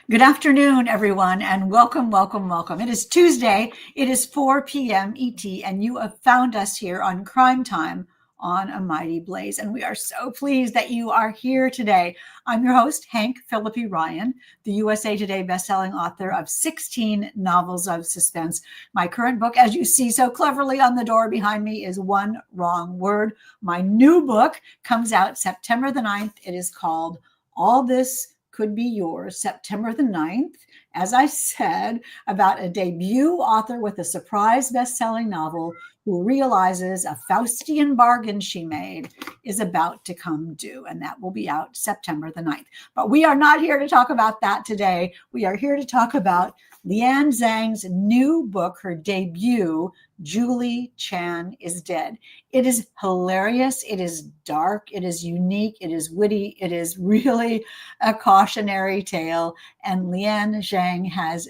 Good afternoon, everyone, and welcome, welcome, welcome. It is Tuesday. It is 4 p.m. ET, and you have found us here on Crime Time on A Mighty Blaze. And we are so pleased that you are here today. I'm your host, Hank Phillippi Ryan, the USA Today bestselling author of 16 novels of suspense. My current book, as you see so cleverly on the door behind me, is One Wrong Word. My new book comes out September the 9th. It is called All This Could Be Yours, September the 9th, as I said, about a debut author with a surprise best-selling novel who realizes a Faustian bargain she made is about to come due, and that will be out September the 9th. But we are not here to talk about that today. We are here to talk about Liann Zhang's new book, her debut, Julie Chan is Dead. It is hilarious. It is dark. It is unique. It is witty. It is really a cautionary tale. And Liann Zhang has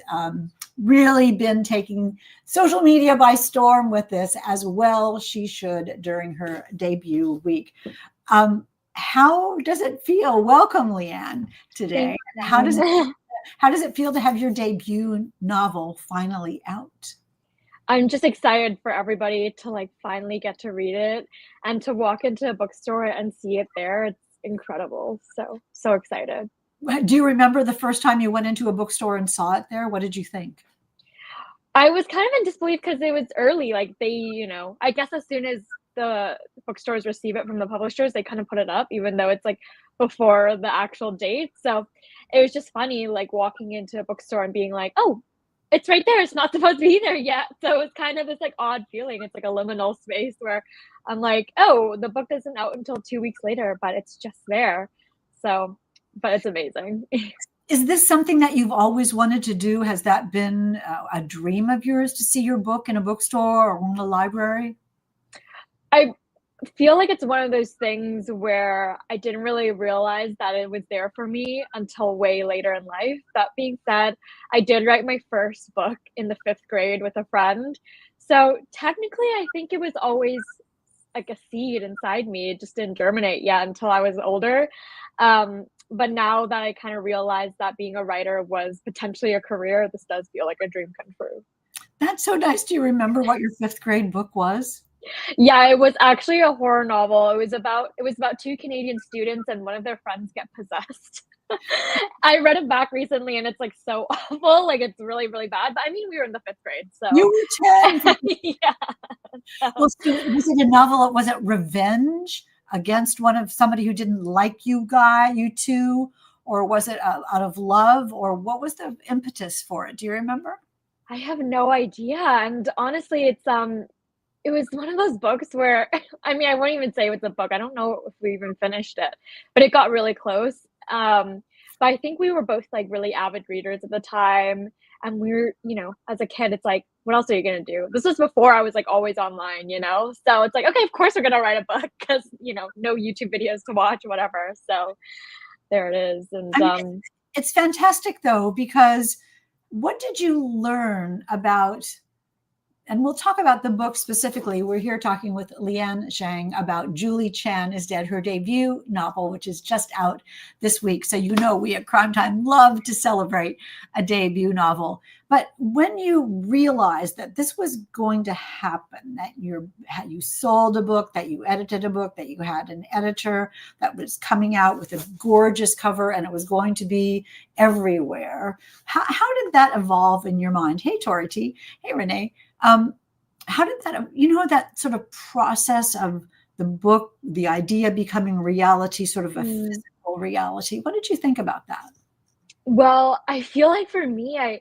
really been taking social media by storm with this, as well she should during her debut week. How does it feel? Welcome, Liann, today. How does it feel to have your debut novel finally out? I'm just excited for everybody to finally get to read it and to walk into a bookstore and see it there. It's incredible. So excited. Do you remember the first time you went into a bookstore and saw it there? What did you think? I was kind of in disbelief because it was early. I guess as soon as the bookstores receive it from the publishers, they kind of put it up, even though it's before the actual date. So it was just funny, walking into a bookstore and being like, oh, it's right there. It's not supposed to be there yet. So it's kind of this odd feeling. It's like a liminal space where I'm like, oh, the book isn't out until 2 weeks later, but it's just there. So, but it's amazing. Is this something that you've always wanted to do? Has that been a dream of yours, to see your book in a bookstore or in a library? I feel like it's one of those things where I didn't really realize that it was there for me until way later in life. That being said, I did write my first book in the 5th grade with a friend. So technically, I think it was always like a seed inside me. It just didn't germinate yet until I was older. But now that I kind of realized that being a writer was potentially a career, this does feel like a dream come true. That's so nice. Do you remember what your 5th grade book was? Yeah, it was actually a horror novel. It was about 2 Canadian students and one of their friends get possessed. I read it back recently and it's so awful. It's really, really bad. But I mean, we were in the 5th grade, so You were 10. yeah. Well, so was it a novel? Was it revenge against somebody who didn't like you two, or was it out of love, or what was the impetus for it? Do you remember? I have no idea. And honestly, it was one of those books where I mean, I won't even say it's a book. I don't know if we even finished it, but it got really close. But I think we were both really avid readers at the time. And we were, as a kid, it's what else are you going to do? This was before I was always online, So it's okay, of course we're going to write a book because, no YouTube videos to watch, whatever. So there it is. And I mean, it's fantastic though, because what did you learn about, and we'll talk about the book specifically. We're here talking with Liann Zhang about Julie Chan is Dead, her debut novel, which is just out this week. So we at Crime Time love to celebrate a debut novel. But when you realized that this was going to happen, that you sold a book, that you edited a book, that you had an editor that was coming out with a gorgeous cover and it was going to be everywhere, how did that evolve in your mind? Hey, Tori T. Hey, Renee. How did that, that sort of process of the book, the idea becoming reality, sort of a physical reality? What did you think about that? Well, I feel like for me,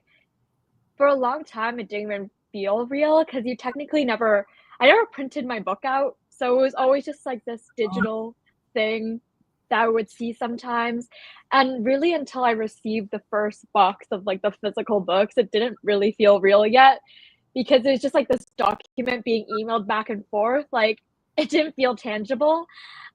for a long time, it didn't even feel real because I never printed my book out. So it was always just this digital thing that I would see sometimes. And really until I received the first box of the physical books, it didn't really feel real yet. Because it was just this document being emailed back and forth. It didn't feel tangible.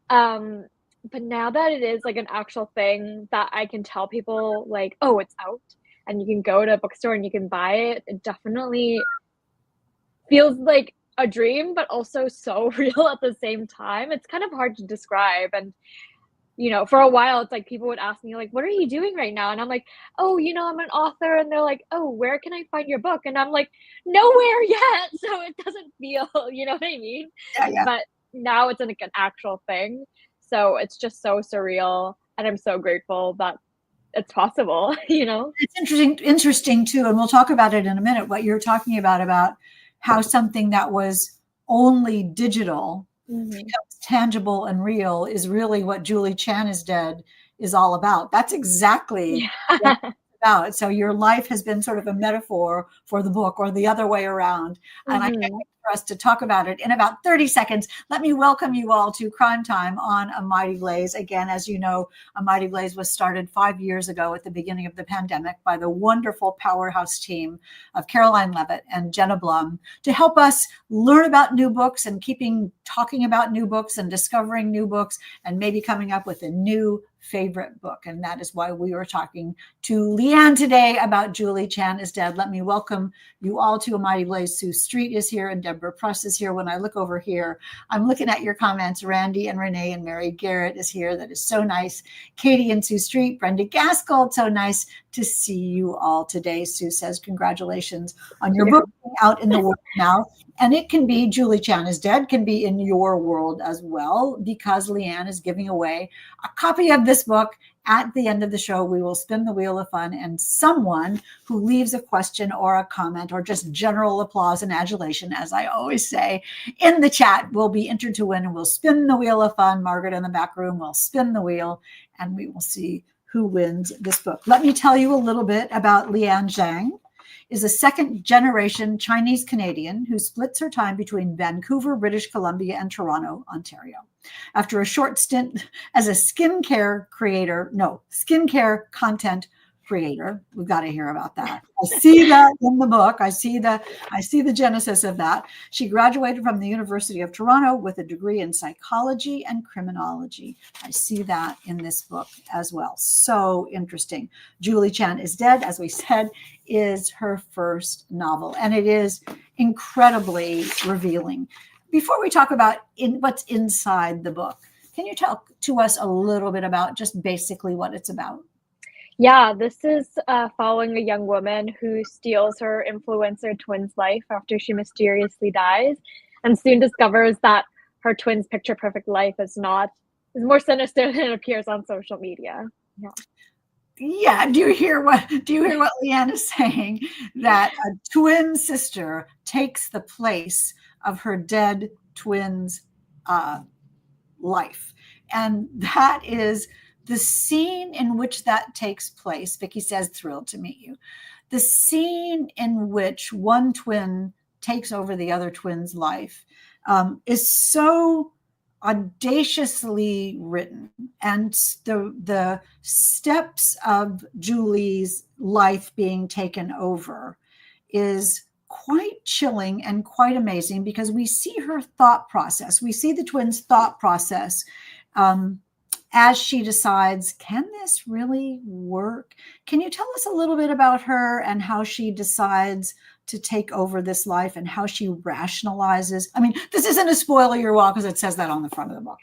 But now that it is an actual thing that I can tell people oh, it's out and you can go to a bookstore and you can buy it, it definitely feels like a dream, but also so real at the same time. It's kind of hard to describe. And for a while, it's like people would ask me, like, "What are you doing right now?" And I'm like, "Oh, I'm an author." And they're like, "Oh, where can I find your book?" And I'm like, "Nowhere yet." So it doesn't feel, you know what I mean? Yeah, yeah. But now it's like an actual thing. So it's just so surreal. And I'm so grateful that it's possible, you know? It's interesting too, and we'll talk about it in a minute. What you're talking about how something that was only digital Hmm. becomes tangible and real is really what Julie Chan is Dead is all about. That's exactly what Yeah. it's about. So your life has been sort of a metaphor for the book or the other way around. And I can't Hmm. wait for us to talk about it in about 30 seconds. Let me welcome you all to Crime Time on A Mighty Blaze. Again, as you know, A Mighty Blaze was started 5 years ago at the beginning of the pandemic by the wonderful powerhouse team of Caroline Levitt and Jenna Blum to help us learn about new books and keeping talking about new books and discovering new books and maybe coming up with a new favorite book. And that is why we are talking to Liann today about Julie Chan is Dead. Let me welcome you all to A Mighty Blaze. Sue Street is here and Deborah Press is here. When I look over here, I'm looking at your comments. Randy and Renee and Mary Garrett is here. That is so nice. Katie and Sue Street, Brenda Gaskell. So nice to see you all today. Sue says, congratulations on your Yeah. book being out in the world now. And it can be Julie Chan is Dead, can be in your world as well, because Liann is giving away a copy of this book. At the end of the show, we will spin the wheel of fun, and someone who leaves a question or a comment or just general applause and adulation, as I always say, in the chat will be entered to win, and we'll spin the wheel of fun. Margaret in the back room will spin the wheel, and we will see who wins this book. Let me tell you a little bit about Liann Zhang. Is a second generation Chinese Canadian who splits her time between Vancouver, British Columbia, and Toronto, Ontario. After a short stint as a skincare content creator, we've got to hear about that. I see that in the book. I see the genesis of that. She graduated from the University of Toronto with a degree in psychology and criminology. I see that in this book as well. So interesting. Julie Chan is Dead, as we said, is her first novel, and it is incredibly revealing. Before we talk about what's inside the book, can you talk to us a little bit about just basically what it's about? Yeah, this is following a young woman who steals her influencer twin's life after she mysteriously dies, and soon discovers that her twin's picture perfect life is more sinister than it appears on social media. Yeah. Yeah, do you hear what Liann is saying? That a twin sister takes the place of her dead twin's uh, life. And that is the scene in which that takes place. Vicky says, thrilled to meet you. The scene in which one twin takes over the other twin's life is so audaciously written, and the steps of Julie's life being taken over is quite chilling and quite amazing, because we see her thought process. We see the twins' thought process um, as she decides, can this really work? Can you tell us a little bit about her and how she decides to take over this life and how she rationalizes? I mean, this isn't a spoiler you're well, because it says that on the front of the book.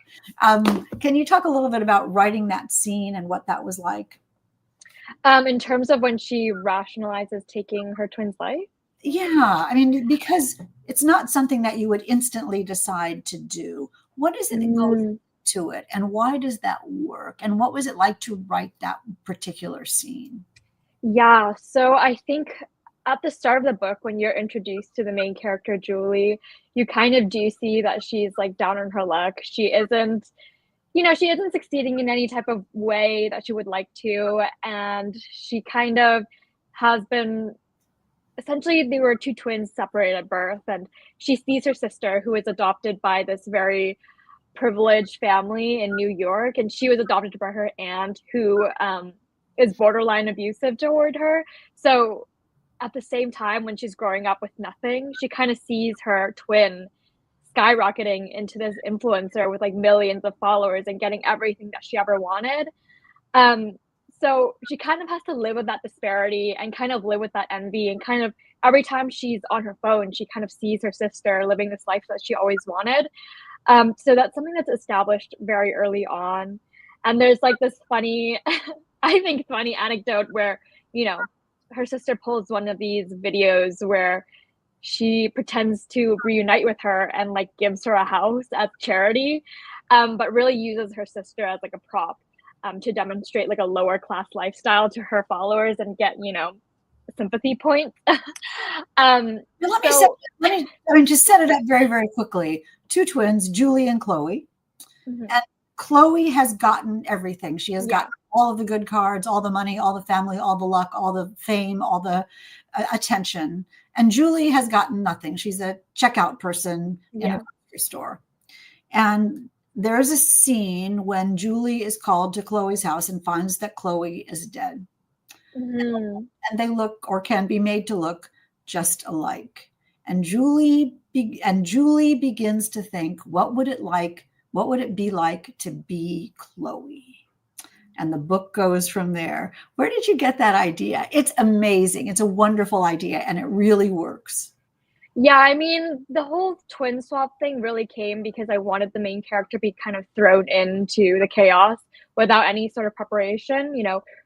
Can you talk a little bit about writing that scene and what that was like? In terms of when she rationalizes taking her twin's life. Yeah, I mean, because it's not something that you would instantly decide to do. What is it that goes Mm, to it, and why does that work? And what was it like to write that particular scene? yeah, so I think at the start of the book, when you're introduced to the main character, Julie, you kind of do see that she's like down on her luck. She isn't succeeding in any type of way that she would like to. And she kind of has been essentially, they were two twins separated at birth. And she sees her sister, who is adopted by this very privileged family in New York. And she was adopted by her aunt, who is borderline abusive toward her. So at the same time, when she's growing up with nothing, she kind of sees her twin skyrocketing into this influencer with like millions of followers and getting everything that she ever wanted. Um, so she kind of has to live with that disparity and kind of live with that envy, and kind of every time she's on her phone, she kind of sees her sister living this life that she always wanted. So that's something that's established very early on. And there's like this funny, I think funny anecdote where, you know, her sister pulls one of these videos where she pretends to reunite with her and like gives her a house as charity, but really uses her sister as like a prop to demonstrate like a lower class lifestyle to her followers and get, sympathy points. um, Now, so, just set it up very, very quickly. Two twins, Julie and Chloe. mhm, And Chloe has gotten everything. She has yeah, gotten all of the good cards, all the money, all the family, all the luck, all the fame, all the attention. And Julie has gotten nothing. She's a checkout person in a yeah, grocery store. And there's a scene when Julie is called to Chloe's house and finds that Chloe is dead. mhm, And they look, or can be made to look, just alike. And Julie begins to think, what would it be like to be Chloe? And the book goes from there. Where did you get that idea? It's amazing. It's a wonderful idea, and it really works. yeah. I mean, the whole twin swap thing really came because I wanted the main character to be kind of thrown into the chaos without any sort of preparation.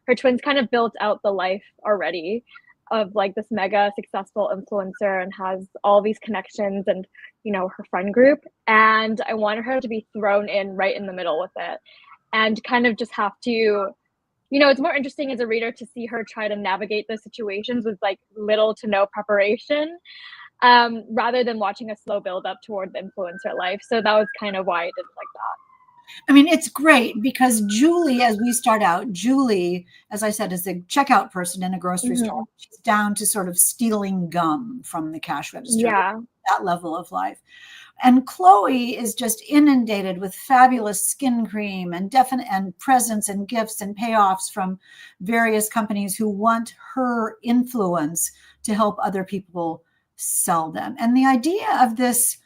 Her twins kind of built out the life already of like this mega successful influencer and has all these connections and, her friend group. And I wanted her to be thrown in right in the middle with it and kind of just have to, it's more interesting as a reader to see her try to navigate those situations with like little to no preparation, rather than watching a slow build up toward the influencer life. So that was kind of why I didn't like that. I mean, it's great because Julie, as we start out, Julie, as I said, is a checkout person in a grocery store. Mhm. She's down to sort of stealing gum from the cash register, Yeah. that level of life. And Chloe is just inundated with fabulous skin cream and definite and presents and gifts and payoffs from various companies who want her influence to help other people sell them. And the idea of this,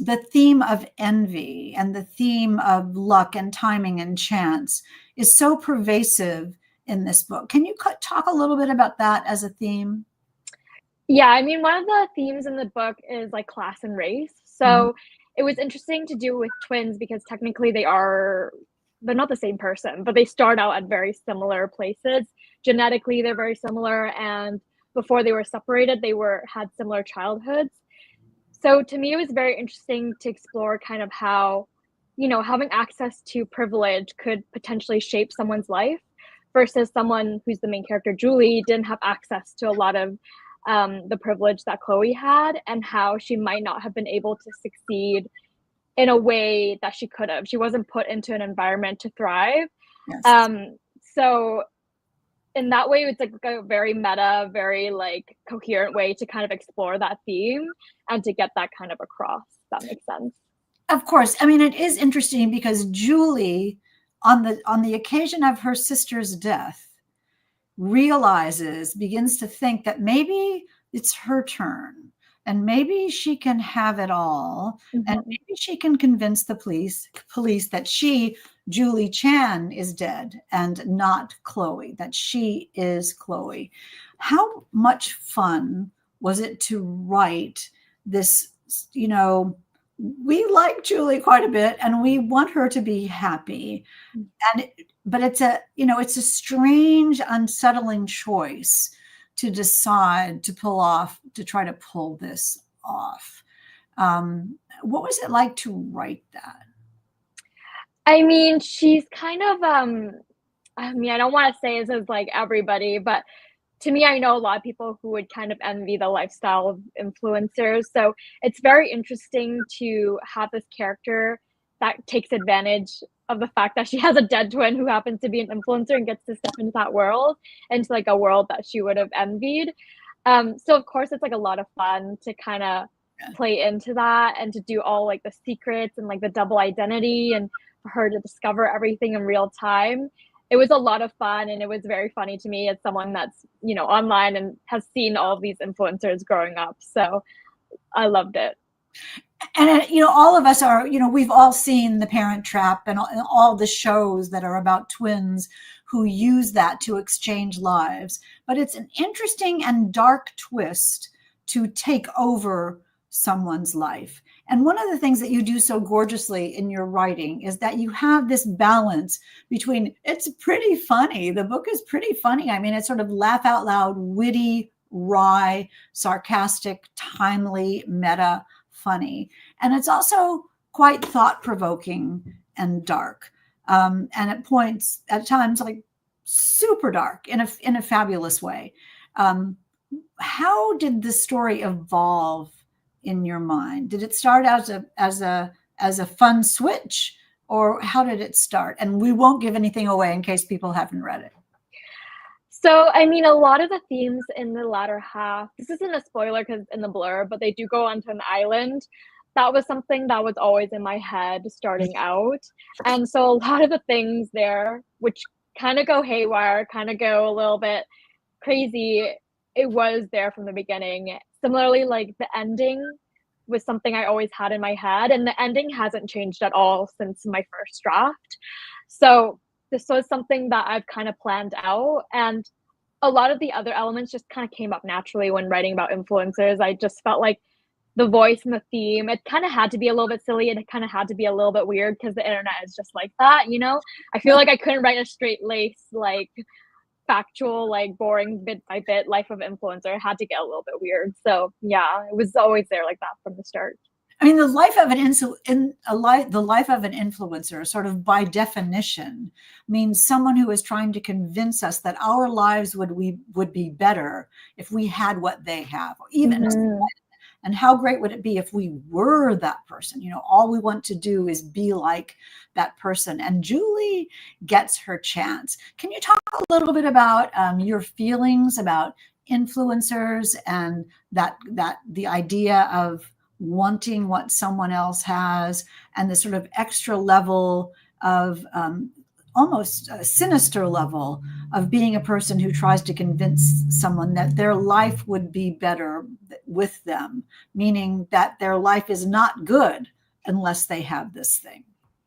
the theme of envy and the theme of luck and timing and chance, is so pervasive in this book. Can you talk a little bit about that as a theme? Yeah, I mean, one of the themes in the book is like class and race. Mhm. So it was interesting to do with twins because technically they're not the same person, but they start out at very similar places. Genetically, they're very similar, and before they were separated, had similar childhoods. So to me, it was very interesting to explore kind of how, having access to privilege could potentially shape someone's life versus someone who's the main character, Julie, didn't have access to a lot of the privilege that Chloe had, and how she might not have been able to succeed in a way that she could have. She wasn't put into an environment to thrive. Yes. So in that way, it's like a very meta, very like coherent way to kind of explore that theme and to get that kind of across. That makes sense. Of course. I mean, it is interesting because Julie, on the occasion of her sister's death, begins to think that maybe it's her turn and maybe she can have it all. And Mm-hmm. maybe she can convince the police that Julie Chan, is dead and not Chloe, that she is Chloe. How much fun was it to write this? We like Julie quite a bit and we want her to be happy. And but it's a strange, unsettling choice to decide to try to pull this off. What was it like to write that? I mean, she's kind of I mean, I don't want to say this as like everybody, but to me, I know a lot of people who would kind of envy the lifestyle of influencers. So it's very interesting to have this character that takes advantage of the fact that she has a dead twin who happens to be an influencer and gets to step into that world, into like a world that she would have envied. So of course, it's like a lot of fun to kind of Yeah. play into that and to do all like the secrets and like the double identity and for her to discover everything in real time. It was a lot of fun and it was very funny to me as someone that's, online and has seen all of these influencers growing up. So I loved it. And all of us are, we've all seen The Parent Trap and all the shows that are about twins who use that to exchange lives. But it's an interesting and dark twist to take over someone's life. And one of the things that you do so gorgeously in your writing is that you have this balance between, it's pretty funny. The book is pretty funny. I mean, it's sort of laugh out loud, witty, wry, sarcastic, timely, meta, funny. And it's also quite thought provoking and dark. And at points, at times, like super dark in a fabulous way. How did the story evolve in your mind? Did it start as a fun switch, or how did it start? And we won't give anything away in case people haven't read it. So, I mean, a lot of the themes in the latter half, this isn't a spoiler because it's in the blurb, but they do go onto an island. That was something that was always in my head starting out. And so a lot of the things there, which kind of go haywire, kind of go a little bit crazy, it was there from the beginning. Similarly, like the ending was something I always had in my head, and the ending hasn't changed at all since my first draft. So this was something that I've kind of planned out, and a lot of the other elements just kind of came up naturally when writing about influencers. I just felt like the voice and the theme, it kind of had to be a little bit silly, and it kind of had to be a little bit weird because the internet is just like that, you know? I feel like I couldn't write a straight lace, like factual, like boring bit by bit life of influencer. It had to get a little bit weird. So yeah, it was always there like that from the start. I mean, the life of the life of an influencer, sort of by definition, means someone who is trying to convince us that our lives would be better if we had what they have, or even and how great would it be if we were that person? You know, all we want to do is be like that person. And Julie gets her chance. Can you talk a little bit about your feelings about influencers and that the idea of wanting what someone else has, and the sort of extra level of almost a sinister level of being a person who tries to convince someone that their life would be better with them, meaning that their life is not good unless they have this thing.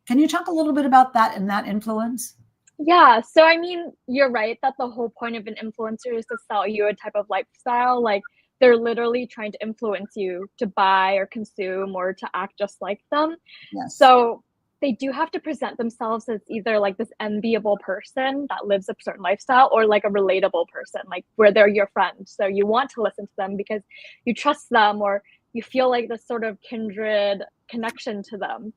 Can you talk a little bit about that and that influence? Yeah, so I mean, you're right that the whole point of an influencer is to sell you a type of lifestyle. Like they're literally trying to influence you to buy or consume or to act just like them. Yes. So they do have to present themselves as either like this enviable person that lives a certain lifestyle, or like a relatable person, like where they're your friend. So you want to listen to them because you trust them, or you feel like this sort of kindred connection to them.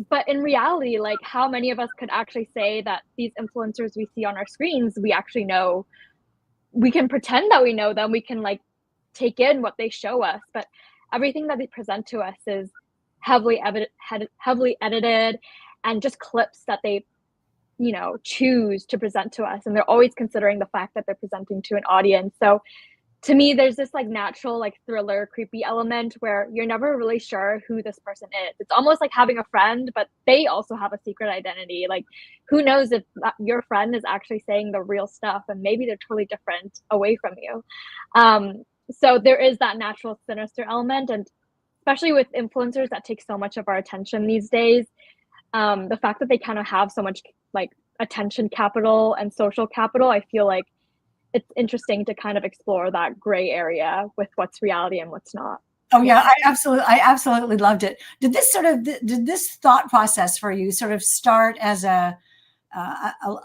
But in reality, like how many of us could actually say that these influencers we see on our screens, we actually know? We can pretend that we know them. We can like take in what they show us, but everything that they present to us is heavily edited, and just clips that they, you know, choose to present to us. And they're always considering the fact that they're presenting to an audience. So to me, there's this like natural, like thriller, creepy element where you're never really sure who this person is. It's almost like having a friend, but they also have a secret identity. Like, who knows if your friend is actually saying the real stuff, and maybe they're totally different away from you. So there is that natural sinister element, and especially with influencers that take so much of our attention these days, the fact that they kind of have so much like attention capital and social capital, I feel like it's interesting to kind of explore that gray area with what's reality and what's not. Oh yeah, I absolutely loved it. Did this thought process for you sort of start as a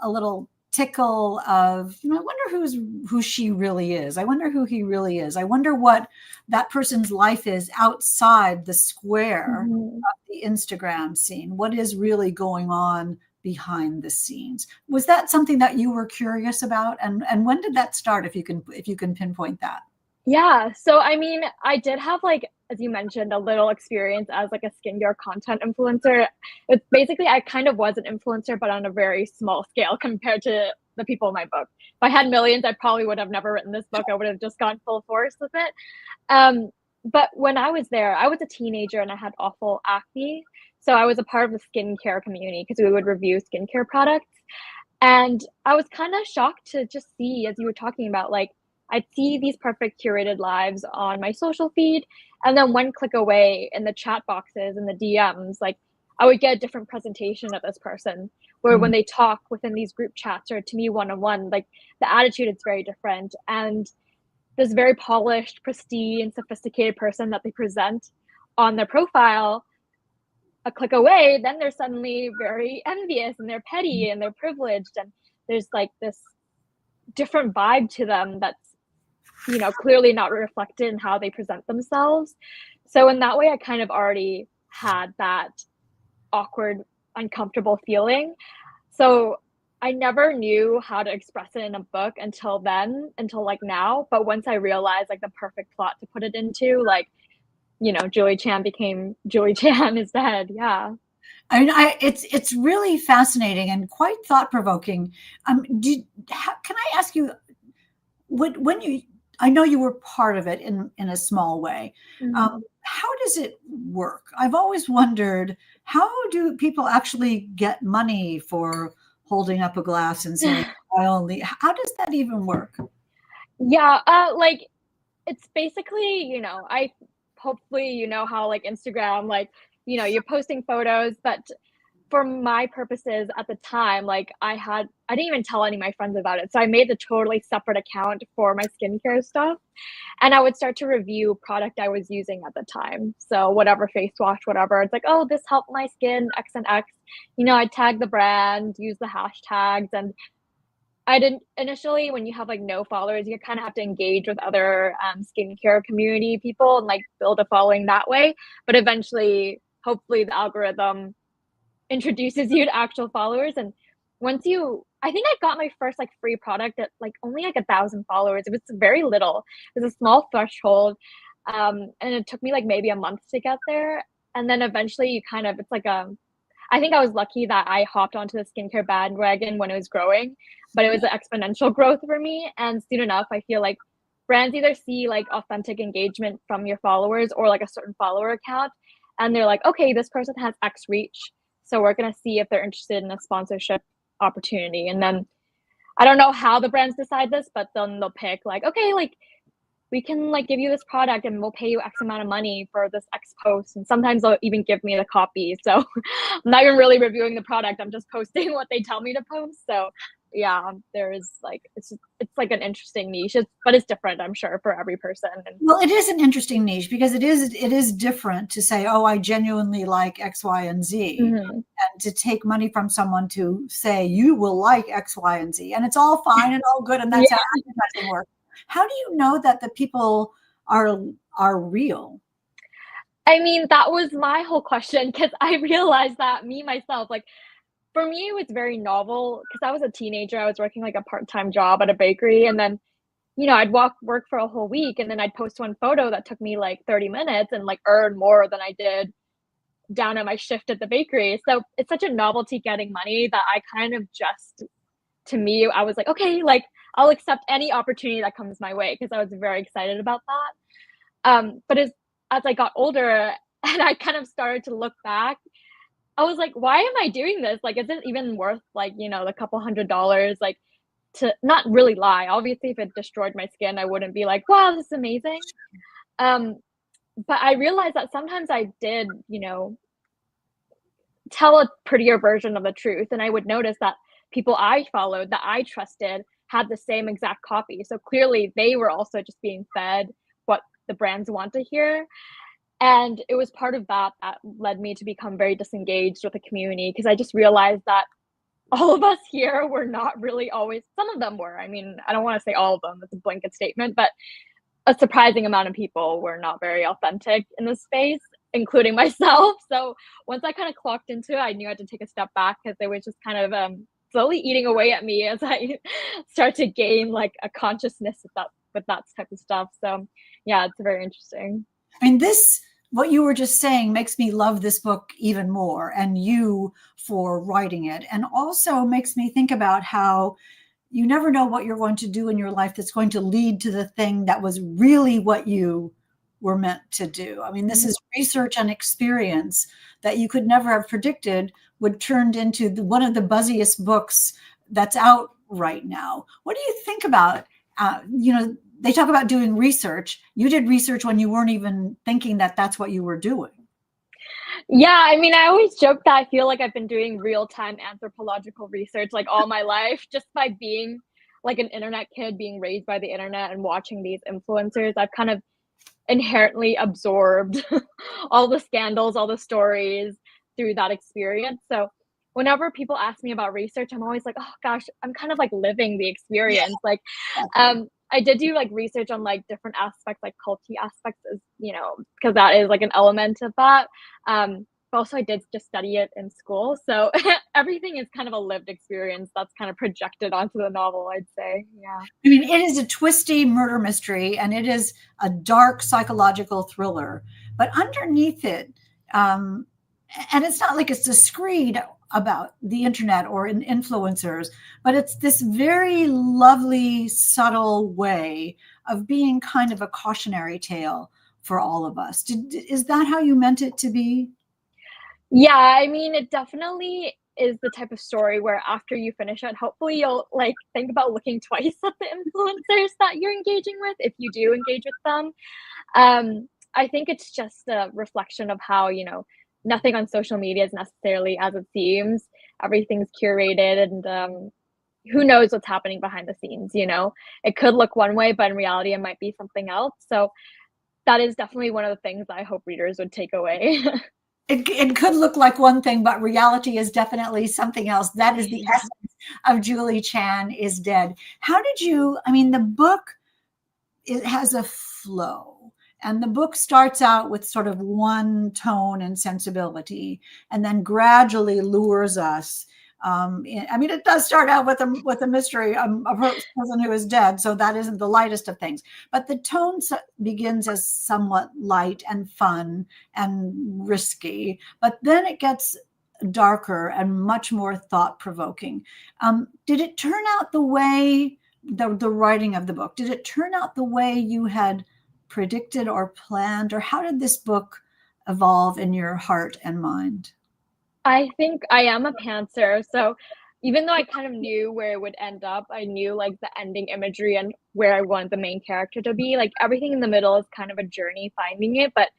little tickle of, you know, I wonder who she really is. I wonder who he really is. I wonder what that person's life is outside the square of the Instagram scene. What is really going on behind the scenes? Was that something that you were curious about? And when did that start, if you can pinpoint that? Yeah. So, I mean, I did have, like, as you mentioned, a little experience as like a skincare content influencer. It's basically, I kind of was an influencer, but on a very small scale compared to the people in my book. If I had millions, I probably would have never written this book. I would have just gone full force with it. But when I was there, I was a teenager and I had awful acne. So I was a part of the skincare community because we would review skincare products. And I was kind of shocked to just see, as you were talking about, like, I'd see these perfect curated lives on my social feed, and then one click away in the chat boxes and the DMs, like I would get a different presentation of this person. Where when they talk within these group chats or to me one on one, like the attitude is very different. And this very polished, pristine, sophisticated person that they present on their profile a click away, then they're suddenly very envious and they're petty and they're privileged, and there's like this different vibe to them that's, you know, clearly not reflected in how they present themselves. So in that way, I kind of already had that awkward, uncomfortable feeling. So I never knew how to express it in a book until then, until like now. But once I realized like the perfect plot to put it into, like, you know, Julie Chan became Julie Chan instead. Yeah. I mean, it's really fascinating and quite thought provoking. Can I ask you, when you, I know you were part of it in a small way. Mm-hmm. How does it work? I've always wondered, how do people actually get money for holding up a glass and saying, I only, how does that even work? Yeah, like it's basically, you know, I hopefully you know how like Instagram, like, you know, you're posting photos, but for my purposes at the time, like I didn't even tell any of my friends about it. So I made a totally separate account for my skincare stuff. And I would start to review product I was using at the time. So whatever face wash, whatever. It's like, oh, this helped my skin, X and X. You know, I tag the brand, use the hashtags, and I didn't initially when you have like no followers, you kind of have to engage with other skincare community people and like build a following that way. But eventually, hopefully, the algorithm introduces you to actual followers. And once you, I think I got my first like free product at like only like 1,000 followers. It was very little. It was a small threshold, and it took me like maybe a month to get there. And then eventually, you kind of, it's like I think I was lucky that I hopped onto the skincare bandwagon when it was growing, but it was an exponential growth for me. And soon enough, I feel like brands either see like authentic engagement from your followers or like a certain follower account, and they're like, okay, this person has X reach, so we're gonna see if they're interested in a sponsorship opportunity. And then I don't know how the brands decide this, but then they'll pick like, okay, like we can like give you this product and we'll pay you X amount of money for this X post. And sometimes they'll even give me the copy. So I'm not even really reviewing the product. I'm just posting what they tell me to post. So yeah, there is like, it's like an interesting niche, but it's different, I'm sure, for every person. And Well, it is an interesting niche because it is different to say, oh, I genuinely like X, Y, and Z, mm-hmm. and to take money from someone to say you will like X, Y, and Z, and it's all fine and all good, and Yeah. that's how advertising works. How do you know that the people are are real? I mean, that was my whole question because I realized that me myself, like for me, it was very novel because I was a teenager. I was working like a part-time job at a bakery, and then you know, I'd work for a whole week, and then I'd post one photo that took me like 30 minutes and like earn more than I did down at my shift at the bakery. So it's such a novelty getting money that I kind of just, to me, I was like, okay, like I'll accept any opportunity that comes my way because I was very excited about that. But as I got older and I kind of started to look back, I was like, why am I doing this? Like, is it even worth like, you know, the couple $100s? Like, to not really lie. Obviously, if it destroyed my skin, I wouldn't be like, wow, this is amazing. Um, but I realized that sometimes I did, you know, tell a prettier version of the truth. And I would notice that people I followed, that I trusted, had the same exact copy. So clearly they were also just being fed what the brands want to hear. And it was part of that that led me to become very disengaged with the community because I just realized that all of us here were not really always, some of them were. I mean, I don't want to say all of them, that's a blanket statement, but a surprising amount of people were not very authentic in this space, including myself. So once I kind of clocked into it, I knew I had to take a step back because they was just kind of slowly eating away at me as I start to gain like a consciousness with that type of stuff. So yeah, it's very interesting. I mean, this, what you were just saying makes me love this book even more, and you for writing it, and also makes me think about how you never know what you're going to do in your life that's going to lead to the thing that was really what you were meant to do. I mean, this Mhm. is research and experience that you could never have predicted would turned into one of the buzziest books that's out right now. What do you think about, they talk about doing research. You did research when you weren't even thinking that that's what you were doing. Yeah, I mean, I always joke that I feel like I've been doing real-time anthropological research like all my life just by being like an internet kid being raised by the internet and watching these influencers. I've kind of inherently absorbed all the scandals, all the stories through that experience. So whenever people ask me about research, I'm always like, oh gosh, I'm kind of like living the Yeah, experience. Like, exactly. I did do like research on like different aspects, like culty aspects, as you know, because that is like an element of that. But also I did just study it in school, so everything is kind of a lived experience that's kind of projected onto the novel, I'd say. Yeah. I mean, it is a twisty murder mystery and it is a dark psychological thriller. But underneath it, um, and it's not like it's a screed about the internet or in influencers, but it's this very lovely, subtle way of being kind of a cautionary tale for all of us. Is that how you meant it to be? Yeah, I mean, it definitely is the type of story where after you finish it, hopefully you'll like think about looking twice at the influencers that you're engaging with if you do engage with them. I think it's just a reflection of how, nothing on social media is necessarily as it seems. Everything's curated and who knows what's happening behind the scenes. It could look one way, but in reality it might be something else. So that is definitely one of the things that I hope readers would take away. It could look like one thing, but reality is definitely something else. That is the Yeah. essence of Julie Chan is Dead. How did you, I mean, the book, it has a flow. And the book starts out with sort of one tone and sensibility, and then gradually lures us. I mean, it does start out with a mystery, a person who is dead, so that isn't the lightest of things. But the tone begins as somewhat light and fun and risky, but then it gets darker and much more thought provoking. Did it turn out the way the writing of the book? Did it turn out the way you had predicted or planned, or how did this book evolve in your heart and mind? I think I am a pantser, so even though I kind of knew where it would end up, I knew like the ending imagery and where I want the main character to be. Like everything in the middle is kind of a journey finding it, but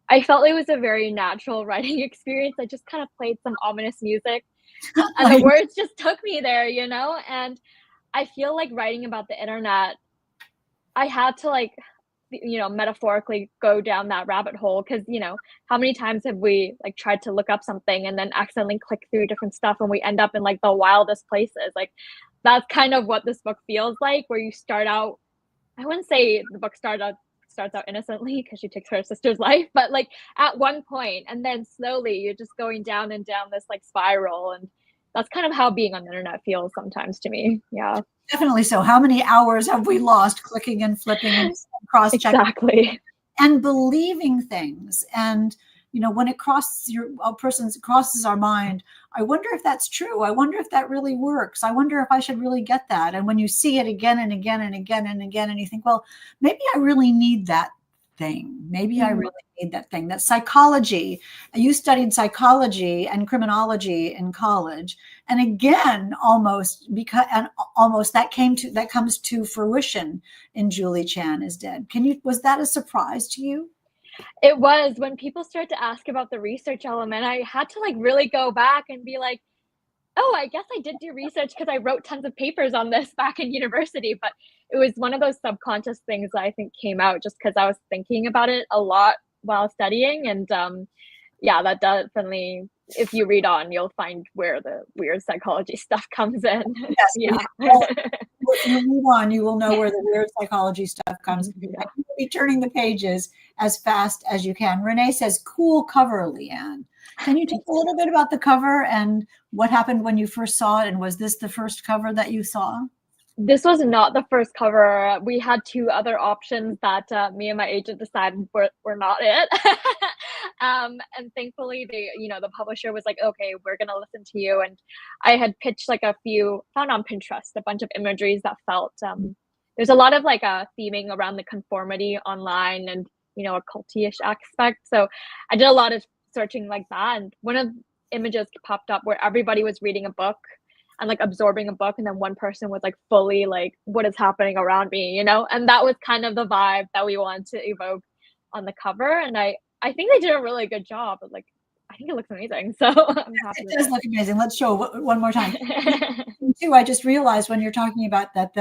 I felt it was a very natural writing experience. I just kind of played some ominous music and the Like, words just took me there. And I feel like writing about the internet, I had to like metaphorically go down that rabbit hole because how many times have we like tried to look up something and then accidentally click through different stuff and we end up in like the wildest places. Like that's kind of what this book feels like, where you start out, I wouldn't say the book starts out innocently because she takes her sister's life, but like at one point and then slowly you're just going down and down this like spiral, and that's kind of how being on the internet feels sometimes to me. Yeah. definitely so. How many hours have we lost clicking and flipping and cross checking Exactly. and believing things? And when it crosses our mind, I wonder if that's true. I wonder if that really works. I wonder if I should really get that. And when you see it again and again and again and again, and you think, well, maybe I really need that thing. Maybe I Mhm. really need that thing. That psychology. You studied psychology and criminology in college, and again, almost that comes to fruition in Julie Chan is Dead. Was that a surprise to you? It was when people start to ask about the research element, I had to like really go back and be like, oh, I guess I did do research because I wrote tons of papers on this back in university. But it was one of those subconscious things that I think came out just because I was thinking about it a lot while studying. And yeah, that definitely, if you read on, you'll find where the weird psychology stuff comes in. Yes, Yeah. you move on, you will know where the weird psychology stuff comes. And Yeah. you will be turning the pages as fast as you can. Renee says, cool cover, Liann. Can you talk a little bit about the cover and what happened when you first saw it? And was this the first cover that you saw? This was not the first cover. We had two other options that me and my agent decided were not it. And thankfully, the publisher was like, "Okay, we're gonna listen to you." And I had pitched like found on Pinterest a bunch of imageries that felt. There's a lot of like theming around the conformity online and a culty-ish aspect. So I did a lot of searching like that, and one of images popped up where everybody was reading a book and like absorbing a book, and then one person was like fully like, what is happening around me. And that was kind of the vibe that we wanted to evoke on the cover. And I think they did a really good job. But like, I think it looks amazing, so I'm happy It with does look amazing. Let's show one more time. Too, I just realized when you're talking about that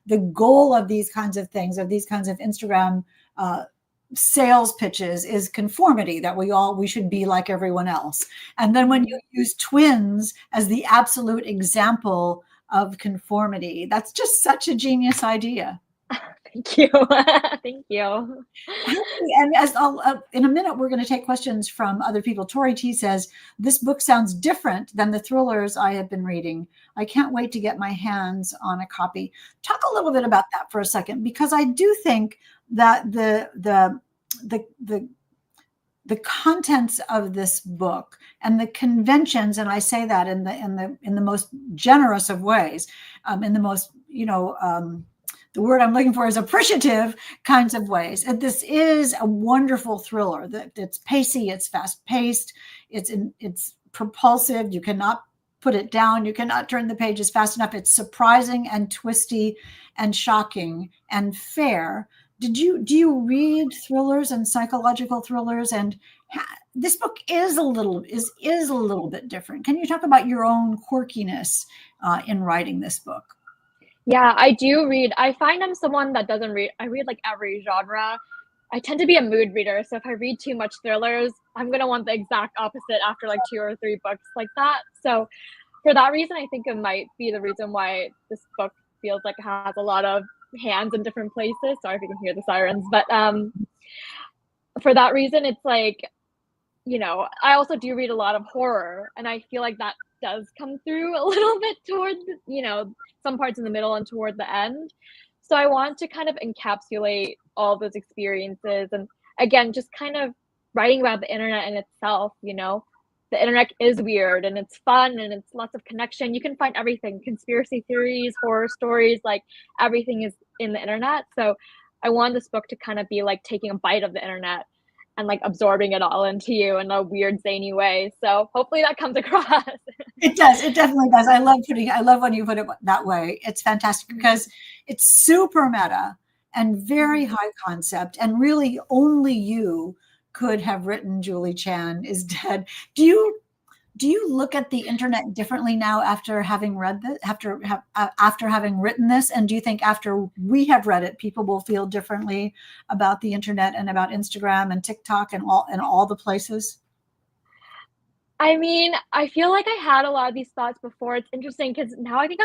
the goal of these kinds of things, of these kinds of Instagram sales pitches is conformity, that we should be like everyone else. And then when you use twins as the absolute example of conformity, that's just such a genius idea. Thank you. Thank you. And as in a minute, we're going to take questions from other people. Tori T says, this book sounds different than the thrillers I have been reading. I can't wait to get my hands on a copy. Talk a little bit about that for a second, because I do think that the contents of this book and the conventions, and I say that in the most generous of ways, in the most, the word I'm looking for is appreciative kinds of ways. And this is a wonderful thriller. That it's pacey, it's fast paced, it's propulsive. You cannot put it down. You cannot turn the pages fast enough. It's surprising and twisty and shocking and fair. Do you read thrillers and psychological thrillers? And this book is a little bit different. Can you talk about your own quirkiness in writing this book? Yeah, I do read. I find I'm someone that doesn't read. I read like every genre. I tend to be a mood reader, so if I read too much thrillers, I'm gonna want the exact opposite after like 2 or 3 books like that. So for that reason, I think it might be the reason why this book feels like it has a lot of hands in different places. Sorry if you can hear the sirens, but for that reason, it's like, I also do read a lot of horror, and I feel like that does come through a little bit towards, some parts in the middle and toward the end. So I want to kind of encapsulate all those experiences, and again, just kind of writing about the internet in itself. The internet is weird and it's fun and it's lots of connection. You can find everything, conspiracy theories, horror stories, like everything is in the internet. So I want this book to kind of be like taking a bite of the internet and like absorbing it all into you in a weird, zany way. So hopefully that comes across. It does. It definitely does. I love when you put it that way. It's fantastic because it's super meta and very high concept, and really only you could have written Julie Chan is Dead. Do you look at the internet differently now after having read this, after having written this? And do you think after we have read it, people will feel differently about the internet and about Instagram and TikTok and all the places? I mean, I feel like I had a lot of these thoughts before. It's interesting because now I think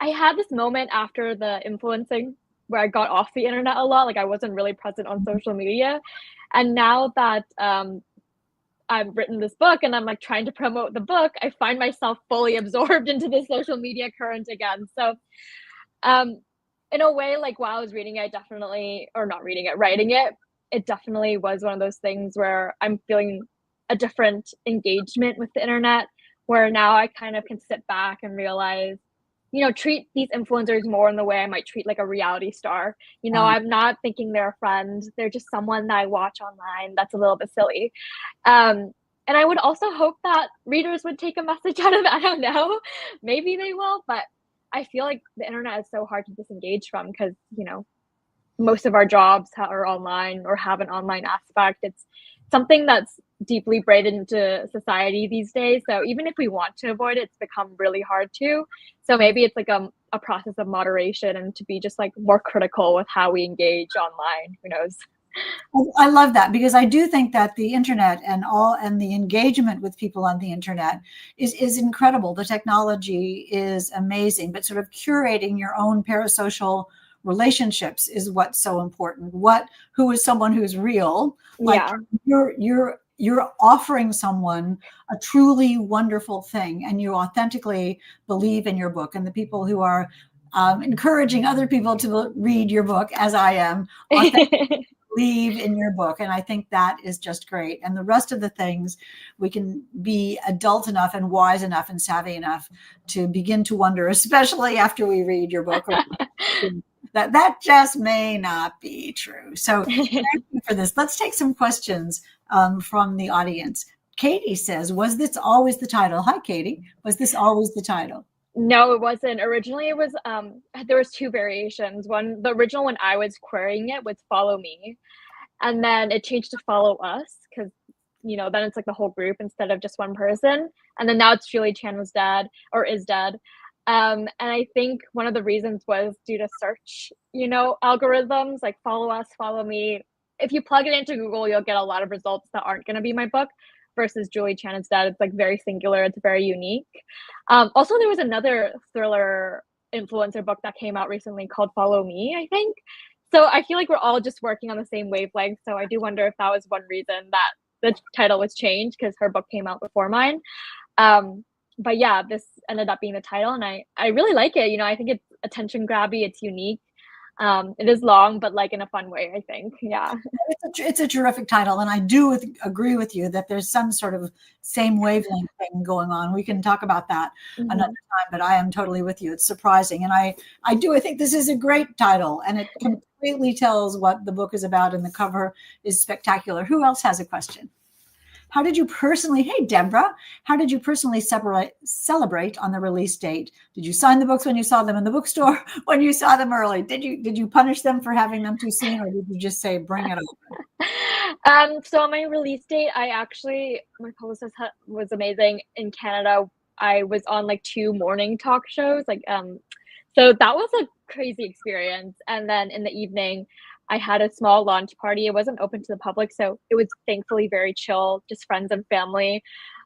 I had this moment after the influencing where I got off the internet a lot. Like I wasn't really present on social media. And now that I've written this book and I'm like trying to promote the book, I find myself fully absorbed into the social media current again. So um in a way, like while I was reading it, definitely, or not reading it, writing it, it definitely was one of those things where I'm feeling a different engagement with the internet, where now I kind of can sit back and realize, treat these influencers more in the way I might treat like a reality star. I'm not thinking they're a friend. They're just someone that I watch online that's a little bit silly. And I would also hope that readers would take a message out of it. I don't know. Maybe they will, but I feel like the internet is so hard to disengage from because, most of our jobs are online or have an online aspect. It's something that's deeply braided into society these days. So even if we want to avoid it, it's become really hard to. So maybe it's like a process of moderation and to be just like more critical with how we engage online. Who knows? I love that, because I do think that the internet and the engagement with people on the internet is incredible. The technology is amazing, but sort of curating your own parasocial relationships is what's so important. Who is someone who's real? Like you're offering someone a truly wonderful thing, and you authentically believe in your book, and the people who are encouraging other people to read your book, as I am, authentically believe in your book. And I think that is just great. And the rest of the things, we can be adult enough and wise enough and savvy enough to begin to wonder, especially after we read your book, that just may not be true. So thank you for this. Let's take some questions from the audience. Katie says, was this always the title? Hi, Katie. Was this always the title? No, it wasn't. Originally, it was there was 2 variations. The original when I was querying it was Follow Me, and then it changed to Follow Us because then it's like the whole group instead of just one person. And then now it's Julie Chan was dead or is dead. And I think one of the reasons was due to search, algorithms like Follow Us, Follow Me. if you plug it into Google, you'll get a lot of results that aren't going to be my book. Versus Julie Chen instead, it's like very singular. It's very unique. Also, there was another thriller influencer book that came out recently called Follow Me, I think. So I feel like we're all just working on the same wavelength. So I do wonder if that was one reason that the title was changed, because her book came out before mine. But yeah, this ended up being the title, and I really like it. I think it's attention grabby. It's unique. It is long, but like in a fun way, I think. Yeah. It's a terrific title, and I do agree with you that there's some sort of same wavelength thing going on. We can talk about that another time, but I am totally with you. It's surprising, and I think this is a great title, and it completely tells what the book is about, and the cover is spectacular. Who else has a question? How did you personally, hey, Deborah, how did you personally celebrate on the release date? Did you sign the books when you saw them in the bookstore, when you saw them early? Did you punish them for having them too soon, or did you just say, bring it over? So on my release date, my publicist was amazing in Canada. I was on like 2 morning talk shows, so that was a crazy experience. And then in the evening, I had a small launch party. It wasn't open to the public, so it was thankfully very chill, just friends and family.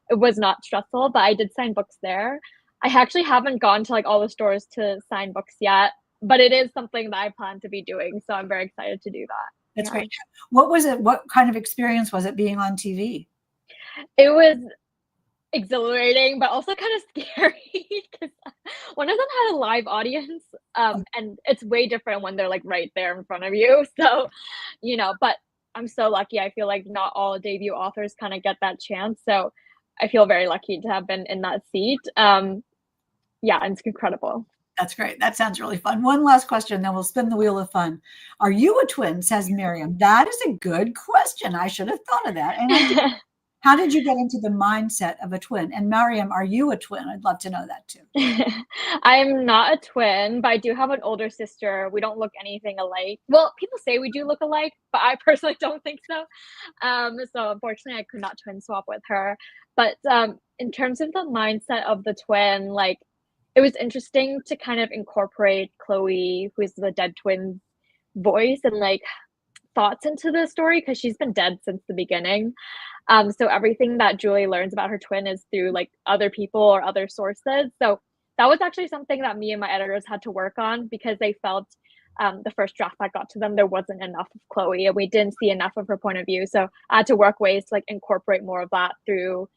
It was not stressful, but I did sign books there. I actually haven't gone to like all the stores to sign books yet, but it is something that I plan to be doing, so I'm very excited to do that. That's great. What was it? What kind of experience was it being on TV? It was exhilarating, but also kind of scary because one of them had a live audience, and it's way different when they're like right there in front of you. So, but I'm so lucky. I feel like not all debut authors kind of get that chance. So I feel very lucky to have been in that seat. Yeah, and it's incredible. That's great. That sounds really fun. One last question, then we'll spin the wheel of fun. Are you a twin, says Miriam? That is a good question. I should have thought of that. And I did. How did you get into the mindset of a twin? And Mariam, are you a twin? I'd love to know that too. I'm not a twin, but I do have an older sister. We don't look anything alike. Well, people say we do look alike, but I personally don't think so. So unfortunately, I could not twin swap with her. But in terms of the mindset of the twin, like, it was interesting to kind of incorporate Chloe, who is the dead twin's voice, and like thoughts into the story, because she's been dead since the beginning. So everything that Julie learns about her twin is through like other people or other sources. So that was actually something that me and my editors had to work on, because they felt the first draft that got to them, there wasn't enough of Chloe, and we didn't see enough of her point of view. So I had to work ways to like incorporate more of that through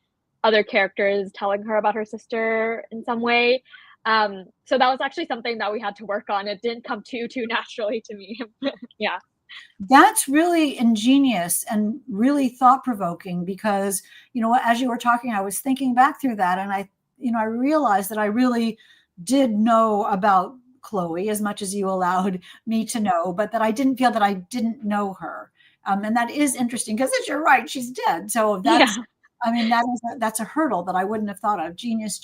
other characters telling her about her sister in some way. So that was actually something that we had to work on. It didn't come too naturally to me. Yeah. That's really ingenious and really thought-provoking, because, as you were talking, I was thinking back through that, and I realized that I really did know about Chloe as much as you allowed me to know, but that I didn't feel that I didn't know her. And that is interesting, because as you're right, she's dead. So that's, that's a hurdle that I wouldn't have thought of. Genius.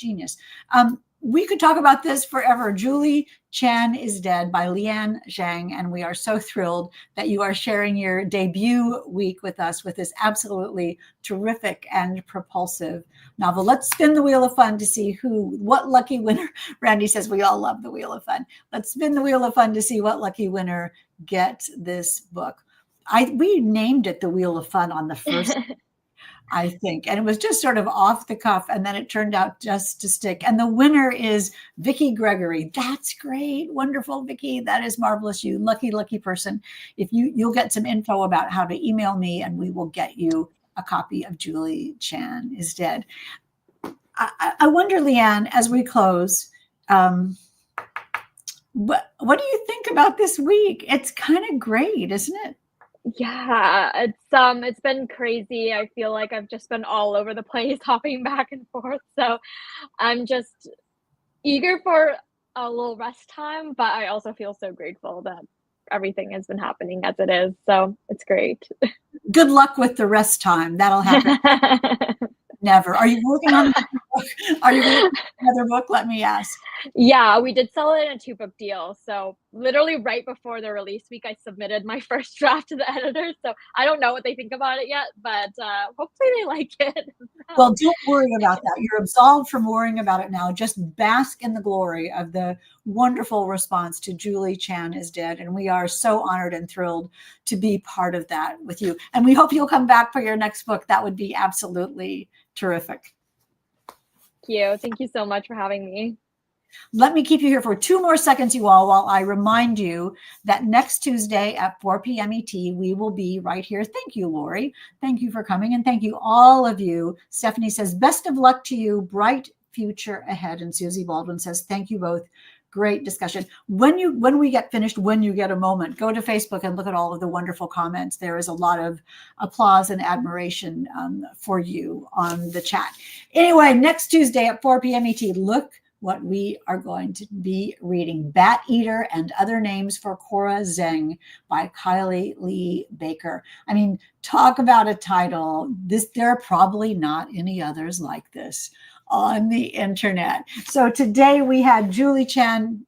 We could talk about this forever. Julie Chen is Dead by Liann Zhang, and we are so thrilled that you are sharing your debut week with us with this absolutely terrific and propulsive novel. Let's spin the wheel of fun to see what lucky winner. Randy says we all love the wheel of fun. Let's spin the wheel of fun to see what lucky winner gets this book. We named it the Wheel of Fun on the first I think. And it was just sort of off the cuff, and then it turned out just to stick. And the winner is Vicki Gregory. That's great. Wonderful, Vicki. That is marvelous. You lucky person. If you'll get some info about how to email me, and we will get you a copy of Julie Chen is Dead. I wonder, Liann, as we close, what do you think about this week? It's kind of great, isn't it? Yeah, it's been crazy. I feel like I've just been all over the place, hopping back and forth. So I'm just eager for a little rest time, but I also feel so grateful that everything has been happening as it is. So it's great. Good luck with the rest time. That'll happen. Never. Are you working on another book? Are you working on another book? Let me ask. Yeah, we did sell it in a 2-book deal. So literally right before the release week, I submitted my first draft to the editors. So I don't know what they think about it yet, but hopefully they like it. Well, don't worry about that. You're absolved from worrying about it now. Just bask in the glory of the wonderful response to Julie Chan is Dead. And we are so honored and thrilled to be part of that with you. And we hope you'll come back for your next book. That would be absolutely terrific. Thank you so much for having me. Let me keep you here for 2 more seconds, you all, while I remind you that next Tuesday at 4 p.m. ET, we will be right here. Thank you, Lori. Thank you for coming. And thank you, all of you. Stephanie says, best of luck to you. Bright future ahead. And Susie Baldwin says, thank you both. Great discussion. When we get finished, when you get a moment, go to Facebook and look at all of the wonderful comments. There is a lot of applause and admiration for you on the chat. Anyway, next Tuesday at 4 p.m. ET, look what we are going to be reading. Bat Eater and Other Names for Cora Zheng by Kylie Lee Baker. I mean, talk about a title. There are probably not any others like this on the internet. So today we had Julie Chan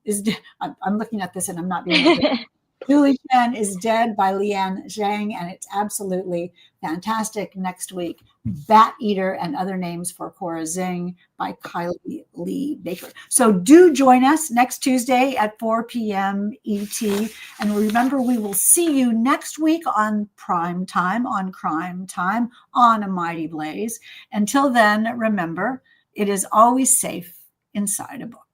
I'm looking at this and I'm not being Julie Chan is Dead by Liann Zhang, and it's absolutely fantastic. Next week, Bat Eater and Other Names for Cora Zheng by Kylie Lee Baker. So do join us next Tuesday at 4 p.m. ET. And remember, we will see you next week on Prime Time, on Crime Time, on A Mighty Blaze. Until then, remember, it is always safe inside a book.